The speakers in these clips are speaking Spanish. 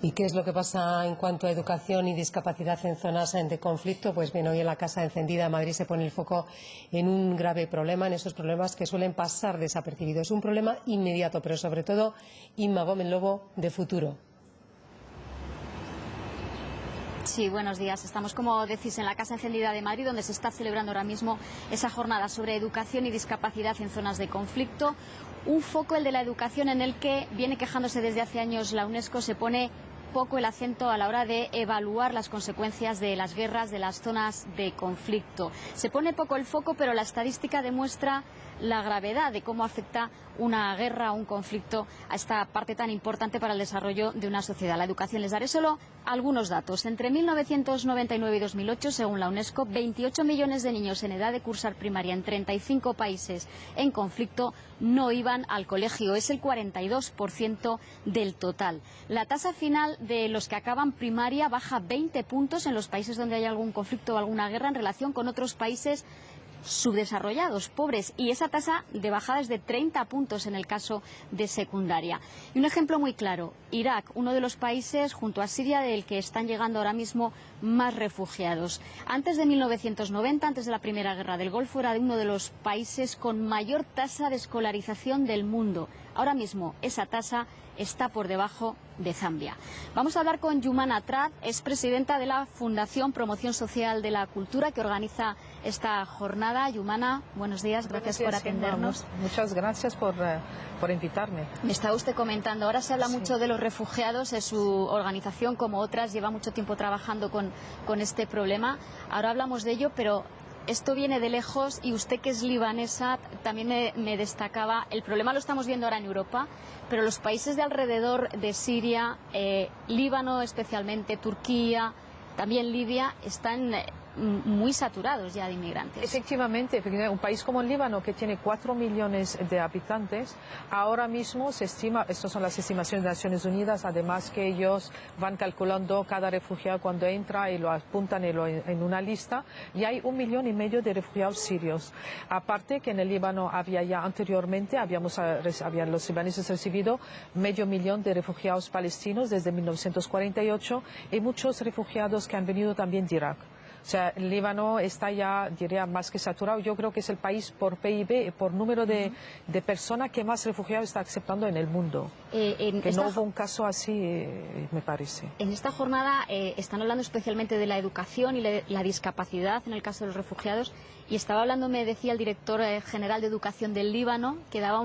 ¿Y qué es lo que pasa en cuanto a educación y discapacidad en zonas de conflicto? Pues bien, hoy en la Casa Encendida de Madrid se pone el foco en un grave problema, en esos problemas que suelen pasar desapercibidos. Es un problema inmediato, pero sobre todo, Inma Gómez Lobo, de futuro. Sí, buenos días. Estamos, como decís, en la Casa Encendida de Madrid, donde se está celebrando ahora mismo esa jornada sobre educación y discapacidad en zonas de conflicto. Un foco, el de la educación, en el que viene quejándose desde hace años la UNESCO. Se pone poco el acento a la hora de evaluar las consecuencias de las guerras de las zonas de conflicto. Se pone poco el foco, pero la estadística demuestra la gravedad de cómo afecta una guerra o un conflicto a esta parte tan importante para el desarrollo de una sociedad, la educación. Les daré solo algunos datos. Entre 1999 y 2008, según la UNESCO, 28 millones de niños en edad de cursar primaria en 35 países en conflicto no iban al colegio. Es el 42% del total. La tasa final de los que acaban primaria baja 20 puntos en los países donde hay algún conflicto o alguna guerra en relación con otros países subdesarrollados, pobres, y esa tasa de bajada es de 30 puntos en el caso de secundaria. Y un ejemplo muy claro, Irak, uno de los países junto a Siria del que están llegando ahora mismo más refugiados. Antes de 1990, antes de la Primera Guerra del Golfo, era uno de los países con mayor tasa de escolarización del mundo. Ahora mismo esa tasa está por debajo de Zambia. Vamos a hablar con Yumana Trad, es presidenta de la Fundación Promoción Social de la Cultura, que organiza esta jornada. Yumana, buenos días, gracias por atendernos. Muchas gracias por invitarme. Me está usted comentando, ahora se habla mucho de los refugiados, en su organización, como otras, lleva mucho tiempo trabajando con este problema. Ahora hablamos de ello, pero esto viene de lejos, y usted, que es libanesa, también me destacaba, el problema lo estamos viendo ahora en Europa, pero los países de alrededor de Siria, Líbano especialmente, Turquía, también Libia, están muy saturados ya de inmigrantes. Efectivamente, un país como el Líbano, que tiene 4 millones de habitantes, ahora mismo se estima, estas son las estimaciones de Naciones Unidas, además que ellos van calculando cada refugiado cuando entra y lo apuntan en una lista, y hay 1,5 millones de refugiados sirios. Aparte que en el Líbano había ya anteriormente, habían los libaneses recibido 500,000 de refugiados palestinos desde 1948, y muchos refugiados que han venido también de Irak. O sea, el Líbano está ya, diría, más que saturado. Yo creo que es el país por PIB, por número de personas que más refugiados está aceptando en el mundo. Que no hubo un caso así, me parece. En esta jornada están hablando especialmente de la educación y la discapacidad en el caso de los refugiados. Y estaba hablando, me decía el director general de Educación del Líbano, que daba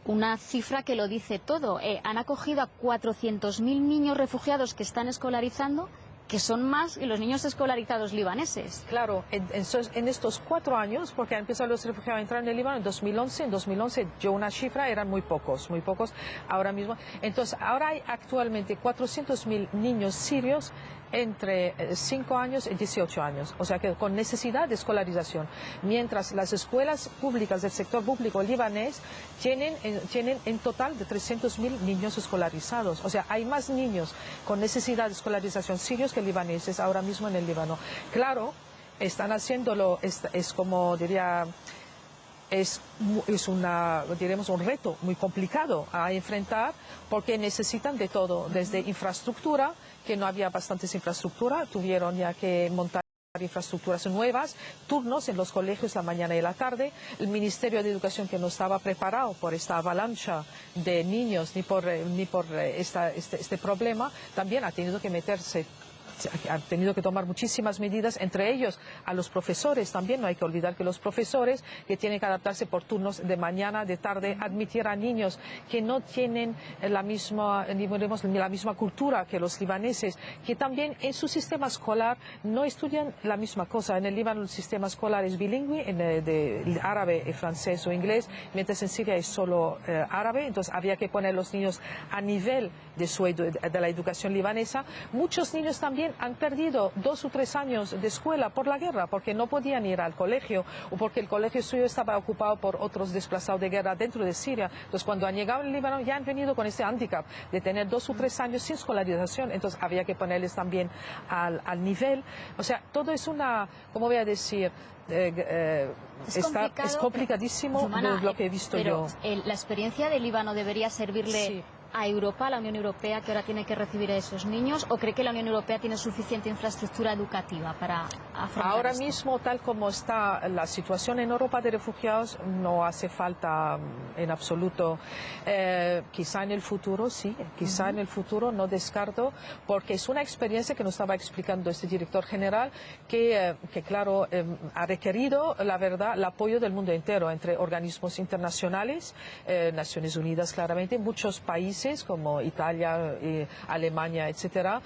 una cifra que lo dice todo. Han acogido a 400.000 niños refugiados que están escolarizando, que son más que los niños escolarizados libaneses. Claro, en estos 4 años, porque han empezado los refugiados a entrar en el Líbano en 2011 yo una cifra, eran muy pocos ahora mismo. Entonces, ahora hay actualmente 400.000 niños sirios entre 5 años y 18 años, o sea que con necesidad de escolarización, mientras las escuelas públicas del sector público libanés tienen en total de 300.000 niños escolarizados. O sea, hay más niños con necesidad de escolarización sirios que libaneses ahora mismo en el Líbano. Claro, están haciéndolo, es como diría, diremos, un reto muy complicado a enfrentar, porque necesitan de todo, desde infraestructura, que no había bastantes infraestructura, tuvieron ya que montar infraestructuras nuevas, turnos en los colegios la mañana y la tarde, el Ministerio de Educación, que no estaba preparado por esta avalancha de niños ni por este problema, también ha tenido que meterse. Han tenido que tomar muchísimas medidas, entre ellos a los profesores también. No hay que olvidar que los profesores, que tienen que adaptarse por turnos de mañana, de tarde, admitir a niños que no tienen la misma cultura que los libaneses, que también en su sistema escolar no estudian la misma cosa. En el Líbano el sistema escolar es bilingüe, de árabe, francés o inglés, mientras en Siria es solo árabe. Entonces había que poner a los niños a nivel de la educación libanesa. Muchos niños también han perdido 2 o 3 años de escuela por la guerra, porque no podían ir al colegio, o porque el colegio suyo estaba ocupado por otros desplazados de guerra dentro de Siria. Entonces, cuando han llegado al Líbano, ya han venido con este hándicap de tener 2 o 3 años sin escolarización. Entonces, había que ponerles también al nivel. O sea, todo es ¿cómo voy a decir? Es complicadísimo, Yumana, lo que he visto pero yo. La experiencia del Líbano debería servirle a Europa, a la Unión Europea, que ahora tiene que recibir a esos niños, o cree que la Unión Europea tiene suficiente infraestructura educativa para afrontar Ahora esto? mismo, tal como está la situación en Europa de refugiados, no hace falta en absoluto. Quizá en el futuro, sí, quizá en el futuro no descarto, porque es una experiencia que nos estaba explicando este director general, que claro, ha requerido, la verdad, el apoyo del mundo entero, entre organismos internacionales, Naciones Unidas claramente, muchos países como Italia, Alemania, etcétera,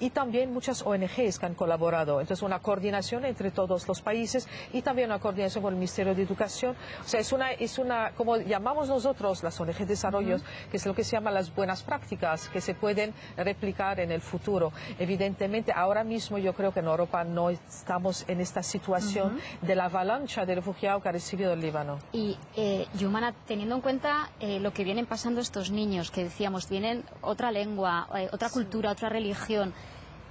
y también muchas ONGs que han colaborado. Entonces, una coordinación entre todos los países y también una coordinación con el Ministerio de Educación. O sea, es una como llamamos nosotros las ONG de desarrollo, que es lo que se llama las buenas prácticas, que se pueden replicar en el futuro. Evidentemente, ahora mismo yo creo que en Europa no estamos en esta situación de la avalancha de refugiados que ha recibido el Líbano. Y, Yumana, teniendo en cuenta lo que vienen pasando estos niños, que decíamos, vienen otra lengua, otra cultura, otra religión,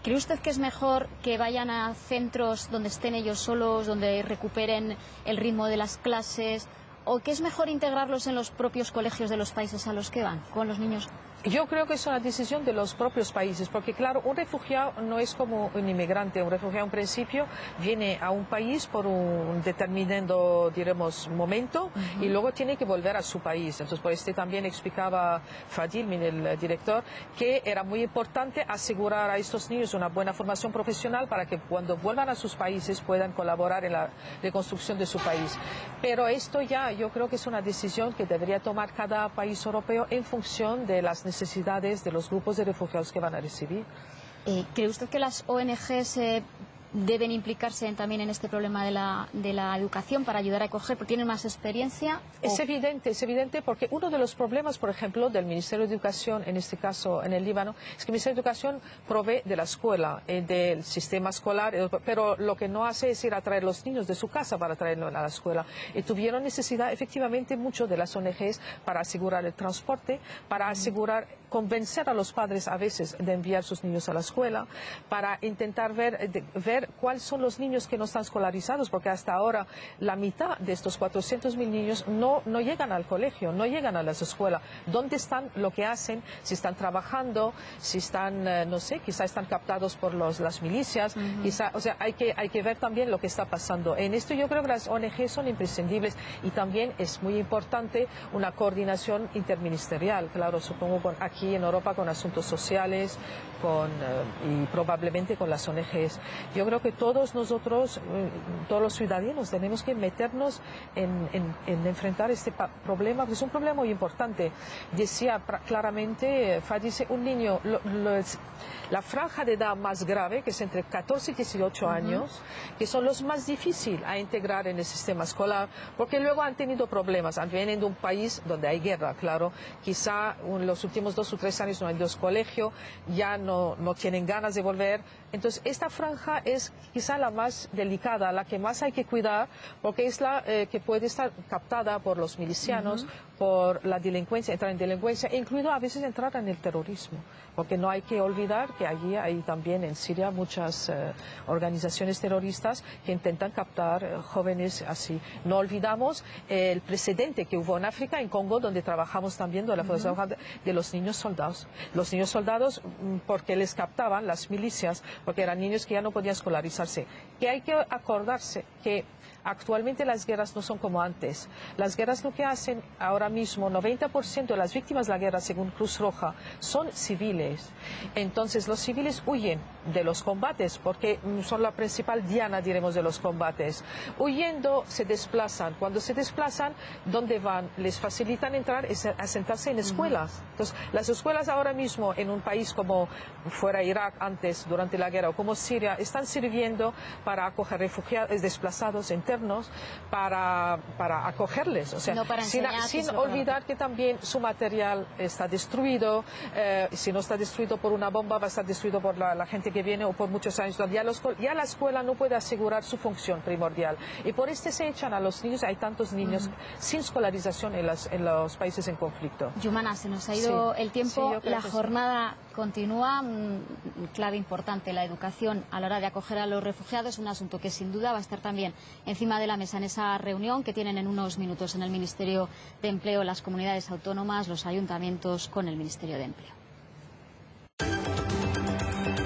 ¿cree usted que es mejor que vayan a centros donde estén ellos solos, donde recuperen el ritmo de las clases, o que es mejor integrarlos en los propios colegios de los países a los que van, con los niños? Yo creo que es una decisión de los propios países, porque claro, un refugiado no es como un inmigrante. Un refugiado en principio viene a un país por un determinado, diremos, momento y luego tiene que volver a su país. Entonces, por este también explicaba Fadil, el director, que era muy importante asegurar a estos niños una buena formación profesional para que cuando vuelvan a sus países puedan colaborar en la reconstrucción de su país. Pero esto ya yo creo que es una decisión que debería tomar cada país europeo en función de las necesidades de los grupos de refugiados que van a recibir. ¿Cree usted que las ONGs deben implicarse también en este problema de la educación para ayudar a acoger, porque tienen más experiencia? Es evidente porque uno de los problemas, por ejemplo, del Ministerio de Educación, en este caso en el Líbano, es que el Ministerio de Educación provee de la escuela, del sistema escolar, pero lo que no hace es ir a traer los niños de su casa para traerlos a la escuela. Y tuvieron necesidad, efectivamente, mucho de las ONGs para asegurar el transporte, para asegurar, convencer a los padres a veces de enviar sus niños a la escuela, para intentar ver cuáles son los niños que no están escolarizados, porque hasta ahora la mitad de estos 400.000 niños no llegan al colegio, no llegan a las escuelas. ¿Dónde están? Lo que hacen, si están trabajando, si están, no sé, quizá están captados por las milicias, quizá, o sea, hay que ver también lo que está pasando. En esto yo creo que las ONG son imprescindibles y también es muy importante una coordinación interministerial, claro, supongo aquí en Europa con asuntos sociales y probablemente con las ONGs. Yo creo que todos nosotros, todos los ciudadanos, tenemos que meternos en enfrentar este problema, porque es un problema muy importante. Decía claramente, dice, un niño, la franja de edad más grave, que es entre 14 y 18 años, que son los más difíciles a integrar en el sistema escolar, porque luego han tenido problemas, vienen de un país donde hay guerra, claro, quizá en los últimos 2 o 3 años no hay dos colegios, ya no tienen ganas de volver. Entonces, esta franja es quizá la más delicada, la que más hay que cuidar, porque es la que puede estar captada por los milicianos, por la delincuencia, entrar en delincuencia, incluido a veces entrar en el terrorismo, porque no hay que olvidar que allí hay también en Siria muchas organizaciones terroristas que intentan captar jóvenes así. No olvidamos el precedente que hubo en África, en Congo, donde trabajamos también de la de los niños soldados. Los niños soldados, porque les captaban las milicias, porque eran niños que ya no podían escolarizarse. Que hay que acordarse que actualmente las guerras no son como antes. Las guerras lo que hacen ahora mismo, 90% de las víctimas de la guerra, según Cruz Roja, son civiles. Entonces los civiles huyen de los combates porque son la principal diana, diremos, de los combates. Huyendo se desplazan. Cuando se desplazan, ¿dónde van? Les facilitan entrar y asentarse en escuelas. Entonces las escuelas ahora mismo en un país como fuera Irak antes, durante la guerra, o como Siria, están sirviendo para acoger refugiados, desplazados internos, para acogerles. O sea, no para sin olvidar que también su material está destruido. Si no está destruido por una bomba, va a estar destruido por la gente que viene o por muchos años. Ya la escuela no puede asegurar su función primordial. Y por este se echan a los niños. Hay tantos niños sin escolarización en los países en conflicto. Yumana, se nos ha ido el tiempo. Sí, la jornada continúa. Clave importante, la educación a la hora de acoger a los refugiados, un asunto que sin duda va a estar también encima encima de la mesa en esa reunión que tienen en unos minutos en el Ministerio de Empleo, las comunidades autónomas, los ayuntamientos con el Ministerio de Empleo.